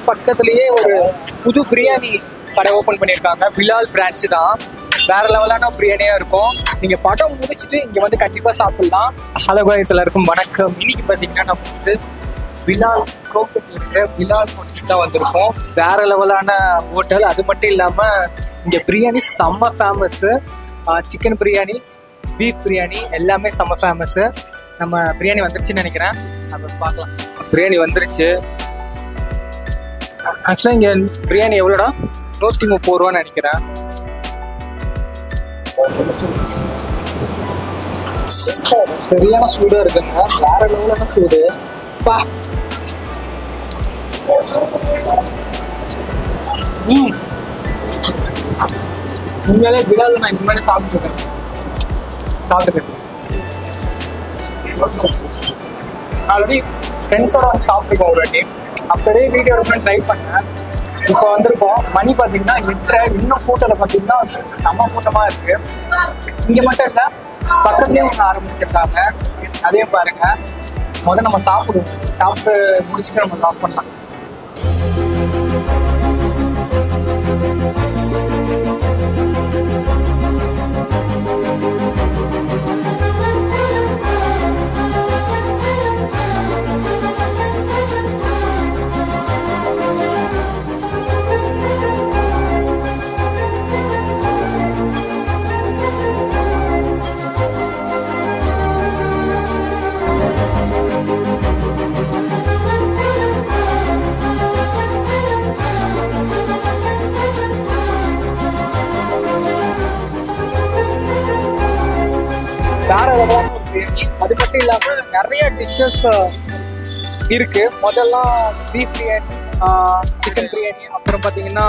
பக்கத்துலயே ஒரு புது பிரியாணி கடை ஓபன் பண்ணியிருக்காங்க. பிலால் பிரான்ச் தான். வேற லெவலான பிரியாணியா இருக்கும். நீங்க படம் முடிச்சுட்டு இங்க வந்து கண்டிப்பா சாப்பிடலாம். ஹலோ காய்ஸ், எல்லாருக்கும் வணக்கம். இன்னைக்கு பாத்தீங்கன்னா நம்ம வந்து பிலால் கோப்பத்தில் இருக்கிற பிலால் ஹோட்டலுக்கு தான் வந்திருக்கோம். வேற லெவலான ஹோட்டல். அது மட்டும் இல்லாம இங்க பிரியாணி செம்ம famous. Chicken biryani, beef biryani எல்லாமே செம்ம ஃபேமஸ். நம்ம பிரியாணி வந்துருச்சுன்னு நினைக்கிறேன். நம்ம பார்க்கலாம். பிரியாணி வந்துருச்சு. ஆக்சுவலாக இங்கே பிரியாணி எவ்வளோடா? 130 ரூபான்னு நினைக்கிறேன். சரியான சூடாக இருக்குங்க. வேற லெவலான சூடு. பா உண்மையிலே பிலால் நான் இந்த மாதிரி சாப்பிட்டுருக்கேன். ஆல்ரெடி ஃப்ரெண்ட்ஸோட வந்து சாப்பிட்டுருக்கோம் ஒரு வாட்டி. அப்போதே வீடியோ எடுக்கணும்னு ட்ரை பண்ணேன். இப்போ வந்திருக்கோம். மணி பார்த்தீங்கன்னா 8:30. இன்னும் கூட்டத்தில் பார்த்தீங்கன்னா செம்ம கூட்டமாக இருக்கு. இங்கே மட்டும் இல்லை, பக்கத்துலேயே ஒன்று ஆரம்பிச்சிருக்காங்க. அதையும் பாருங்க. முதல்ல நம்ம சாப்பிடுவோம். சாப்பிட்டு முடிச்சுட்டு நம்ம லாக் பண்ணலாம். வேற லெவலான ஒரு பிரியாணி. அது மட்டும் இல்லாம நிறைய டிஷ்ஷஸ் இருக்கு. முதல்லாம் பீஃப் பிரியாணி, சிக்கன் பிரியாணி, அப்புறம் பாத்தீங்கன்னா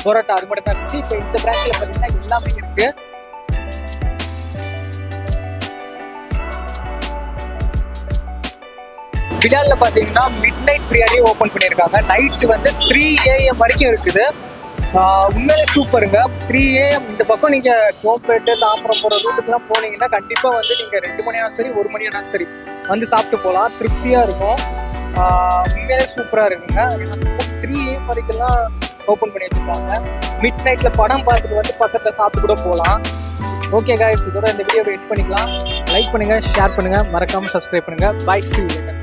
பரோட்டா, அது மட்டும் தான் இருந்துச்சு. இப்போ இந்த பிரான்ச்ல பாத்தீங்கன்னா எல்லாமே இருக்கு. பிலால்ல பாத்தீங்கன்னா மிட் நைட் பிரியாணி ஓபன் பண்ணியிருக்காங்க. நைட்டு வந்து 3 AM வரைக்கும் இருக்குது. உண்மையிலே சூப்பருங்க. 3 AM இந்த பக்கம் நீங்க கோப்பேட்டு தாம்பரம் போற ரூட்டுக்குலாம் போனீங்கன்னா கண்டிப்பா வந்து நீங்க 2 மணி ஆனாலும் சரி, 1 மணி ஆனாலும் சரி வந்து சாப்பிட்டு போகலாம். திருப்தியா இருக்கும். உண்மையிலே சூப்பரா இருக்குங்க. 3 AM வரைக்கும்லாம் ஓப்பன் பண்ணி வச்சிருக்காங்க. மிட் நைட்ல படம் பார்த்துட்டு வந்து பக்கத்துல சாப்பிட்டு கூட போகலாம். ஓகே காய்ஸ், இதோட இந்த வீடியோவை எட் பண்ணிக்கலாம். லைக் பண்ணுங்க, ஷேர் பண்ணுங்க, மறக்காம சப்ஸ்கிரைப் பண்ணுங்க. Bye, see you.